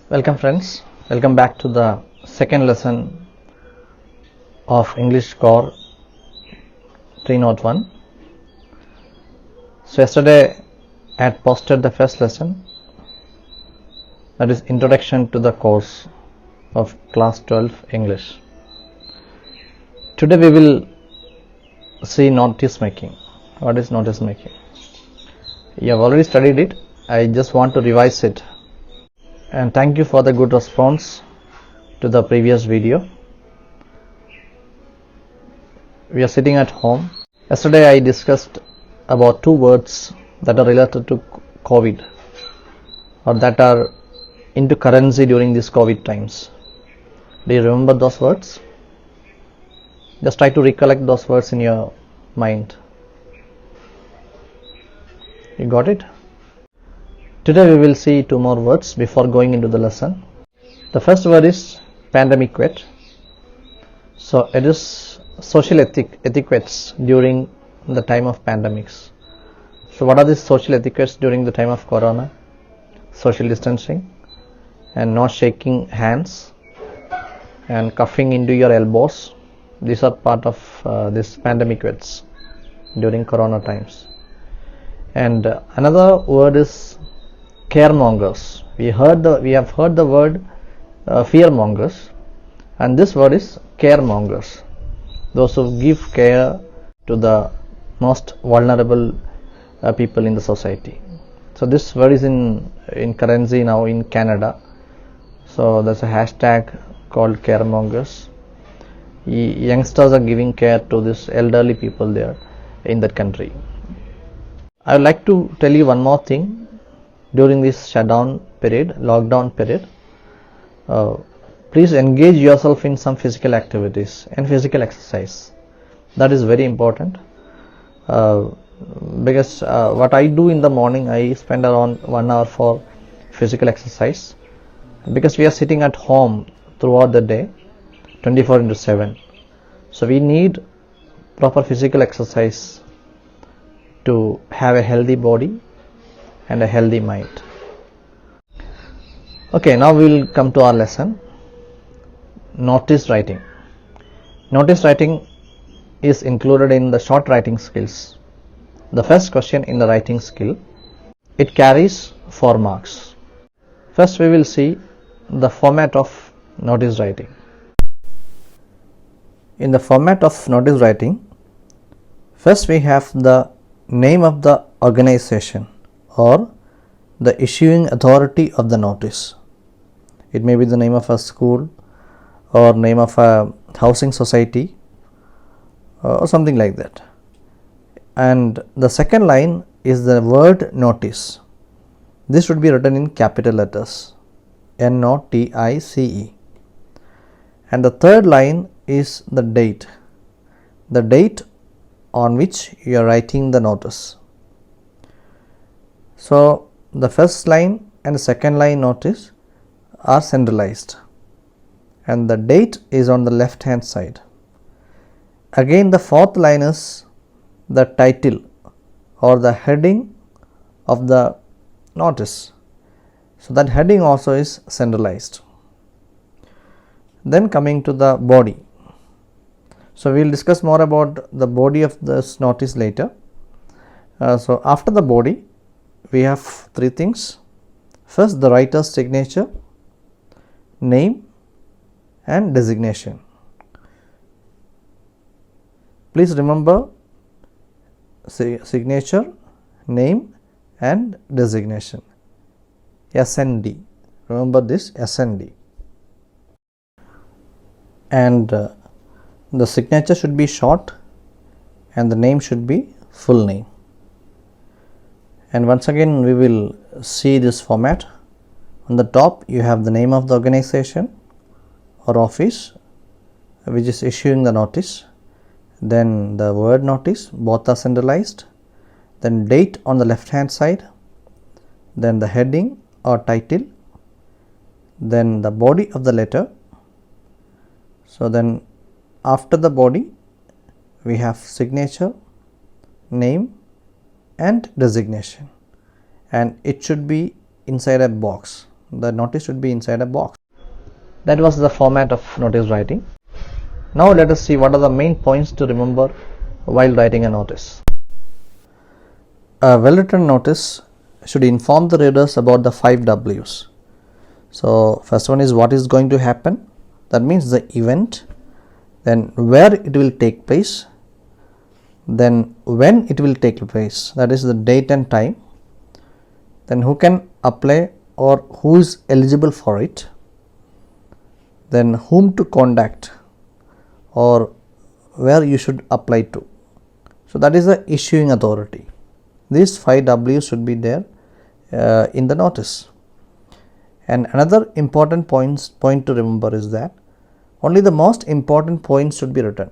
Welcome friends, welcome back to the second lesson of English Core 301. So yesterday I had posted the first lesson, that is Introduction to the Course of Class 12 English. Today we will see notice making. What is notice making? You have already studied it, I just want to revise it. And thank you for the good response to the previous video. We are sitting at home. Yesterday I discussed about two words that are related to COVID, or that are into currency during these COVID times. Do you remember those words? Just try to recollect those words in your mind. You got it? Today we will see two more words before going into the lesson. The first word is pandemic. So it is social etiquettes during the time of pandemics. So what are these social etiquettes during the time of corona? Social distancing and not shaking hands and cuffing into your elbows. These are part of this pandemic during corona times. And another word is caremongers. We have heard the word fearmongers, and this word is caremongers. Those who give care to the most vulnerable people in the society. So this word is in currency now in Canada. So there's a hashtag called caremongers. Youngsters are giving care to this elderly people there in that country. I would like to tell you one more thing. During this lockdown period, please engage yourself in some physical activities and physical exercise. That is very important, because what I do in the morning, I spend around 1 hour for physical exercise, because we are sitting at home throughout the day 24/7. So we need proper physical exercise to have a healthy body and a healthy mind. Okay, now we will come to our lesson. Notice writing. Notice writing is included in the short writing skills. The first question in the writing skill, it carries 4 marks. First we will see the format of notice writing. In the format of notice writing, first we have the name of the organization or the issuing authority of the notice. It may be the name of a school or name of a housing society or something like that. And the second line is the word notice. This should be written in capital letters, NOTICE. And the third line is the date on which you are writing the notice. So the first line and the second line notice are centralized, and the date is on the left hand side. Again, the fourth line is the title or the heading of the notice. So that heading also is centralized. Then coming to the body. So we will discuss more about the body of this notice later. So after the body, we have 3 things. First, the writer's signature, name and designation. Please remember signature, name and designation. SND. Remember this, SND. And the signature should be short and the name should be full name. And once again we will see this format. On the top you have the name of the organization or office which is issuing the notice, then the word notice, both are centralized, then date on the left hand side, then the heading or title, then the body of the letter. So then after the body we have signature, name and designation, and it should be inside a box. the notice should be inside a box. That was the format of notice writing. Now let us see what are the main points to remember while writing a notice. A well-written notice should inform the readers about the 5 W's. So first one is what is going to happen, that means the event, then where it will take place, then when it will take place, that is the date and time, then who can apply or who is eligible for it, then whom to contact or where you should apply to. So that is the issuing authority. These 5 W's should be there in the notice. And another important point to remember is that only the most important points should be written.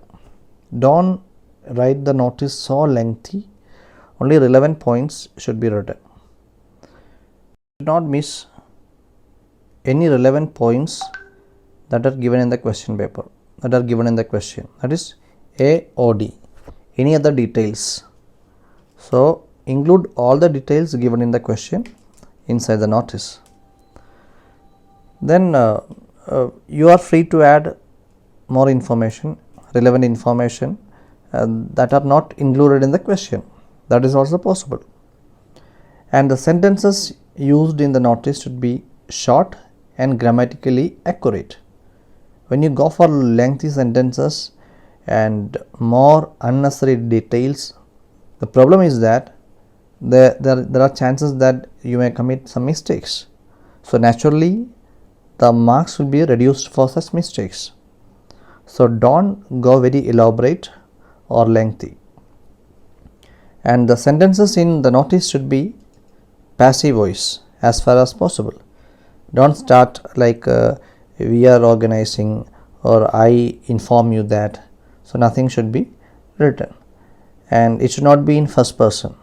Don't write the notice so lengthy, only relevant points should be written. Do not miss any relevant points that are given in the question paper, that are given in the question, that is A or D, any other details. So include all the details given in the question inside the notice. Then you are free to add more information, relevant information that are not included in the question. That is also possible. And the sentences used in the notice should be short and grammatically accurate. When you go for lengthy sentences and more unnecessary details, the problem is that there are chances that you may commit some mistakes. So naturally the marks will be reduced for such mistakes. So don't go very elaborate or lengthy. And the sentences in the notice should be passive voice as far as possible. Don't start like we are organizing or I inform you that. So nothing should be written, and it should not be in first person.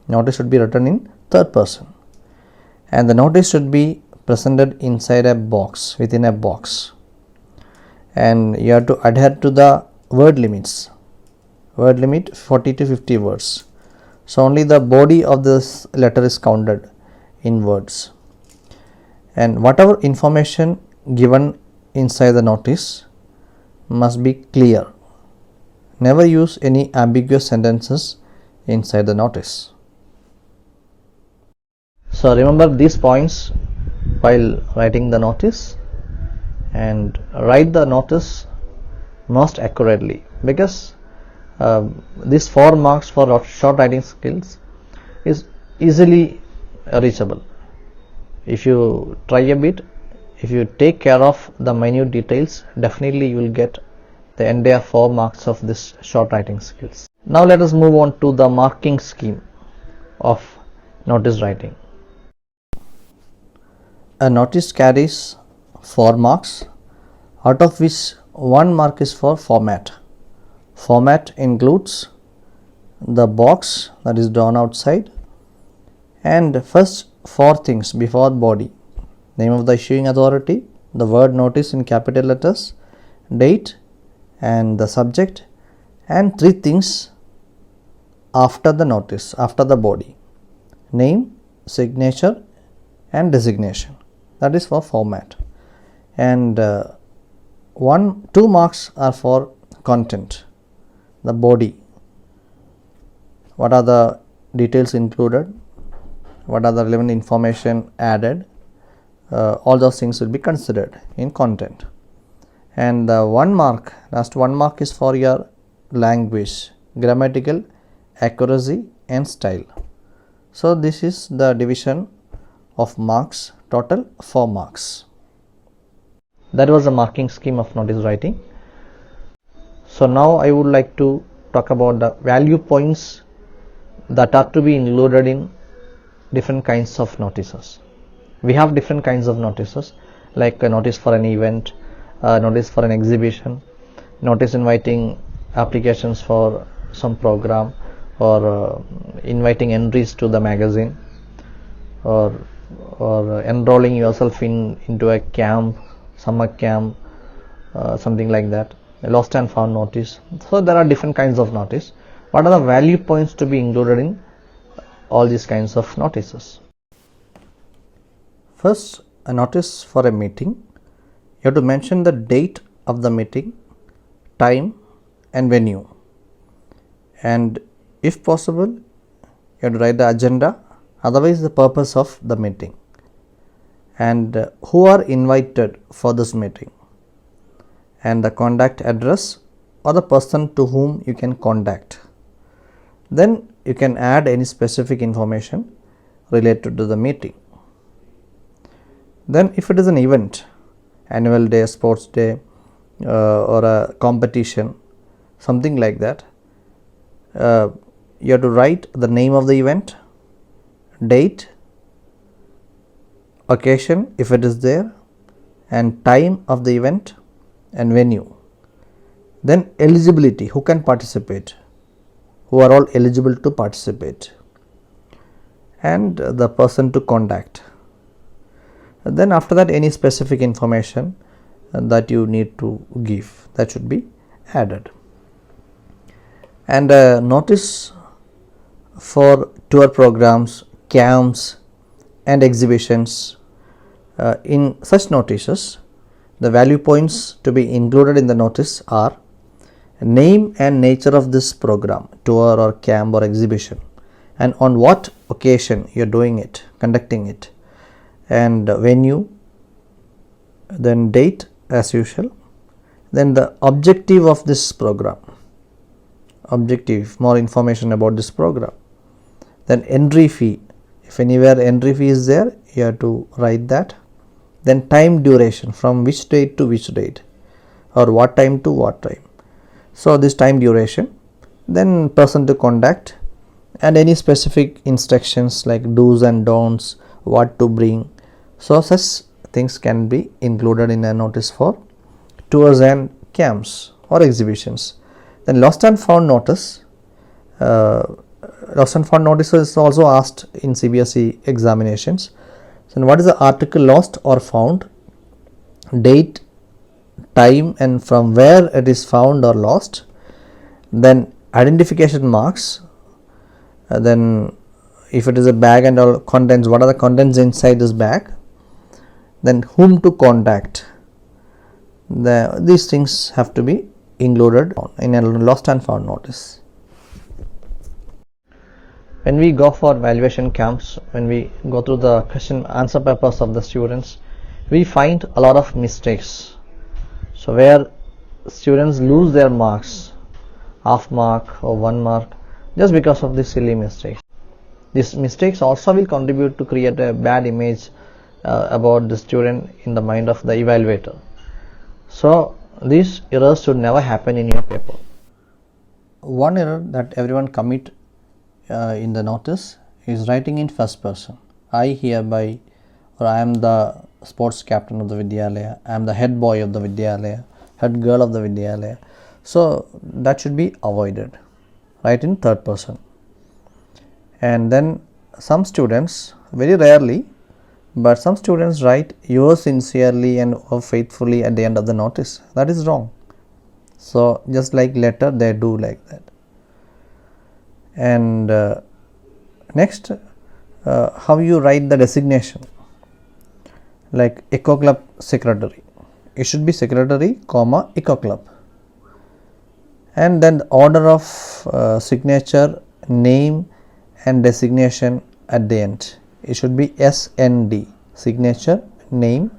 Notice should be written in third person, and the notice should be presented inside a box, within a box, and you have to adhere to the word limits. Word limit 40 to 50 words. So only the body of this letter is counted in words, and whatever information given inside the notice must be clear. Never use any ambiguous sentences inside the notice. So remember these points while writing the notice, and write the notice most accurately, because these 4 marks for short writing skills is easily reachable. If you try a bit, if you take care of the minute details, definitely you will get the entire 4 marks of this short writing skills. Now let us move on to the marking scheme of notice writing. A notice carries 4 marks, out of which 1 mark is for format. Format includes the box that is drawn outside, and first 4 things before body: name of the issuing authority, the word notice in capital letters, date and the subject, and 3 things after the notice, after the body: name, signature and designation. That is for format. And 2 marks are for content, the body. What are the details included, what are the relevant information added, all those things will be considered in content. And the 1 mark, last 1 mark is for your language, grammatical accuracy and style. So this is the division of marks, total 4 marks. That was the marking scheme of notice writing. So now I would like to talk about the value points that are to be included in different kinds of notices. We have different kinds of notices, like a notice for an event, notice for an exhibition, notice inviting applications for some program, or inviting entries to the magazine, or enrolling yourself into a camp, summer camp, something like that, a lost and found notice. So there are different kinds of notice. What are the value points to be included in all these kinds of notices? First, a notice for a meeting, you have to mention the date of the meeting, time and venue, and if possible you have to write the agenda, otherwise the purpose of the meeting, and who are invited for this meeting, and the contact address or the person to whom you can contact. Then you can add any specific information related to the meeting. Then if it is an event, annual day, sports day, or a competition, something like that, you have to write the name of the event, date, occasion if it is there, and time of the event and venue. Then eligibility, who can participate, who are all eligible to participate, and the person to contact. Then after that, any specific information that you need to give, that should be added. And a notice for tour programs, camps and exhibitions. In such notices, the value points to be included in the notice are name and nature of this program, tour or camp or exhibition, and on what occasion you are doing it, conducting it, and venue, then date as usual, then the objective of this program, objective, more information about this program, then entry fee, if anywhere entry fee is there, you have to write that, then time duration, from which date to which date, or what time to what time. So this time duration, then person to contact, and any specific instructions like do's and don'ts, what to bring. So such things can be included in a notice for tours and camps or exhibitions. Then lost and found notice. Lost and found notice is also asked in CBSE examinations. So what is the article lost or found, date, time and from where it is found or lost, then identification marks, then if it is a bag and all contents, what are the contents inside this bag, then whom to contact. These things have to be included in a lost and found notice. When we go for valuation camps, when we go through the question answer papers of the students, we find a lot of mistakes. So where students lose their marks, half mark or 1 mark, just because of this silly mistakes. These mistakes also will contribute to create a bad image about the student in the mind of the evaluator. So these errors should never happen in your paper. One error that everyone commit in the notice is writing in first person. I hereby, or I am the sports captain of the Vidyalaya, I am the head boy of the Vidyalaya, head girl of the Vidyalaya. So that should be avoided. Write in third person. And then some students, very rarely, but some students write yours sincerely and faithfully at the end of the notice. That is wrong. So just like letter, they do like that. And next, how you write the designation, like Eco Club secretary, it should be secretary comma Eco Club, and then the order of signature, name and designation at the end, it should be SND, signature, name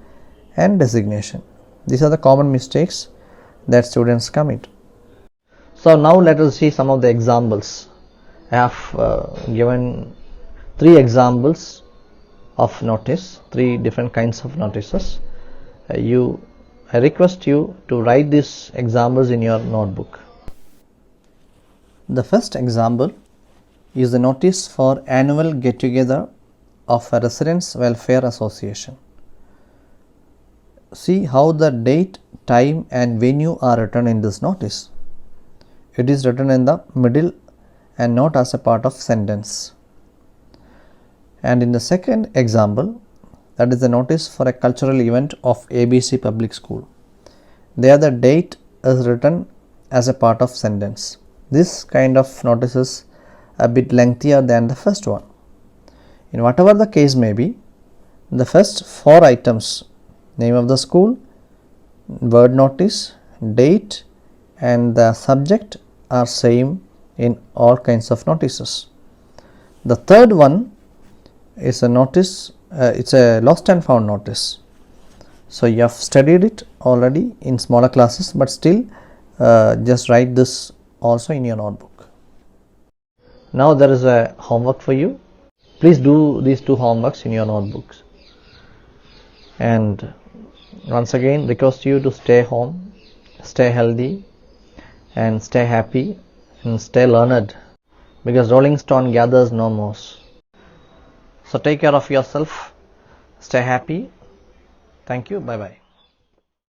and designation. These are the common mistakes that students commit. So now let us see some of the examples. I have given 3 examples of notice, 3 different kinds of notices. I request you to write these examples in your notebook. The first example is the notice for annual get together of a residents welfare association. See how the date, time and venue are written in this notice. It is written in the middle and not as a part of sentence. And in the second example, that is the notice for a cultural event of ABC Public School. There the date is written as a part of sentence. This kind of notice is a bit lengthier than the first one. In whatever the case may be, The first 4 items, name of the school, word notice, date and the subject are same in all kinds of notices. The third one is a notice, it's a lost and found notice. So you have studied it already in smaller classes, but still just write this also in your notebook. Now there is a homework for you. Please do these 2 homeworks in your notebooks. And once again request you to stay home, stay healthy and stay happy and stay learned, because Rolling Stone gathers no moss. So take care of yourself, stay happy. Thank you, bye bye.